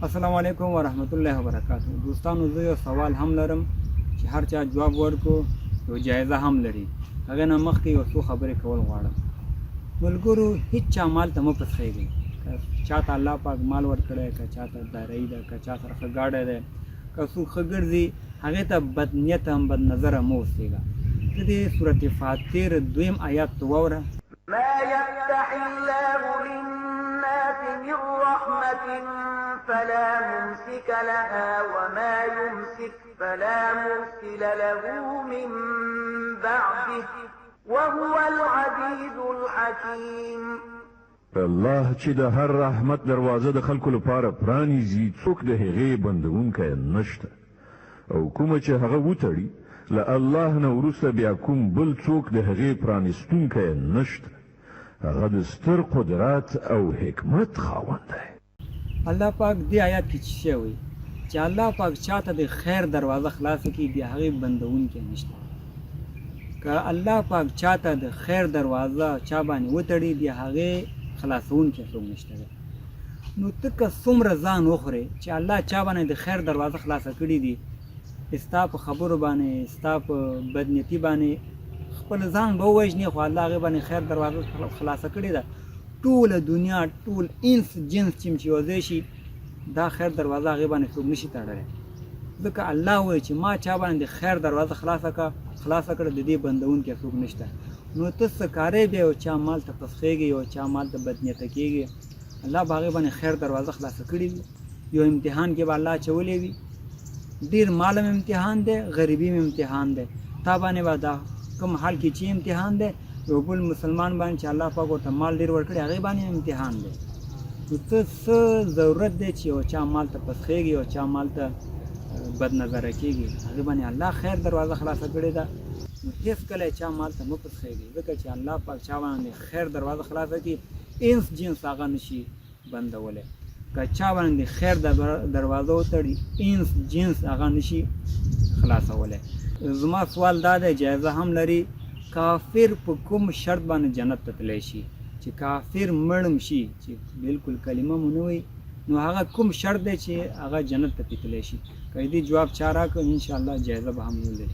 السلام علیکم ورحمت الله وبرکاتہ. دوستانو زه یو سوال هم لرم چې هر چا جواب ورکو یو جایزه هم لري. هغه نه مخکې یو څو خبرې کول غواړم. ملګرو هیڅ چا مال ته مه پسخېږئ. که چاته الله پاک مال ورکړی، که چاته دارایي ده، که چا سره ښه ګاډی دی، که څوک ښه ګرځي هغې ته بد نیته هم بد نظره مه اوسېږه. ته دې سورت فاتر 2 آیات واوره. ما يفتح الله للناس من رحمة فلا ممسك لها وما يمسك فلا مرسل له من بعده وهو العزيز الحكيم. الله چې د هر رحمت دروازه د خلکو لپاره پرانیزي، څوک د هغې بندونکی نشته، او کومه چې هغه وتړي له الله نه وروسته بیا کوم بل څوک د هغې پرانیستونکی نشته. هغه د ستر قدرت او حکمت خاوند دی. الله پاک دې آیات کې څه شی وایي چې الله پاک چاته د خیر دروازه خلاصه کړي، د هغې بندونکی نشته. که الله پاک چاته د خیر دروازه چا باندې وتړي، د هغې خلاصونکی څوک نشته دی. نو ته که څومره ځان وخورې چې الله چا باندې د خیر دروازه خلاصه کړي دي، ستا په خبرو باندې، ستا په بدنیتي باندې خپل ځان به ووژنې، خو الله هغې باندې خیر دروازه خلاصه کړې ده. ټوله دنیا، ټول انس جنس چې یوځای شي، دا خیر دروازه هغې باندې څوک نشي تړلی. ځکه الله وایي چې ما چا باندې د خیر دروازه خلاصه کړه، د دې بندونکی څوک نشته. نو ته څه کاری بیا یو چا مال ته پسخېږي، یو چا مال ته بدنیته کېږي. الله به هغې باندې خیر دروازه خلاصه کړې وي. یو امتحان کې به الله اچولی وي. ډېر مال هم امتحان دی، غریبي هم امتحان دی. تا باندې به دا کوم حال کې چې امتحان دی، یو بل مسلمان باندې چې الله پاک ورته مال ډېر ورکړي، هغې باندې امتحان دی. نو ته څه ضرورت دی چې یو چا مال ته پسخېږي، یو چا مال ته بد نظره کېږي؟ هغې باندې الله خیر دروازه خلاصه کړې ده. نو هېڅکله یې چا مال ته مه پسخېږي، ځکه چې الله پاک چا باندې خیر دروازه خلاصه کړي، انس جنس هغه نشي بندولی. که چا باندې خیر دروازه وتړي، انس جنس هغه نشي خلاصولی. زما سوال دا دی، جایزه هم لري، کافر په کوم شرط باندې جنت ته تللی شي؟ چې کافر مړم شي، چې بلکل کلمه مو نه وي، نو هغه کوم شرط دی چې هغه جنت ته تللی شي؟ که دې جواب چا راکړ، انشاءالله جایزه به هم ولري.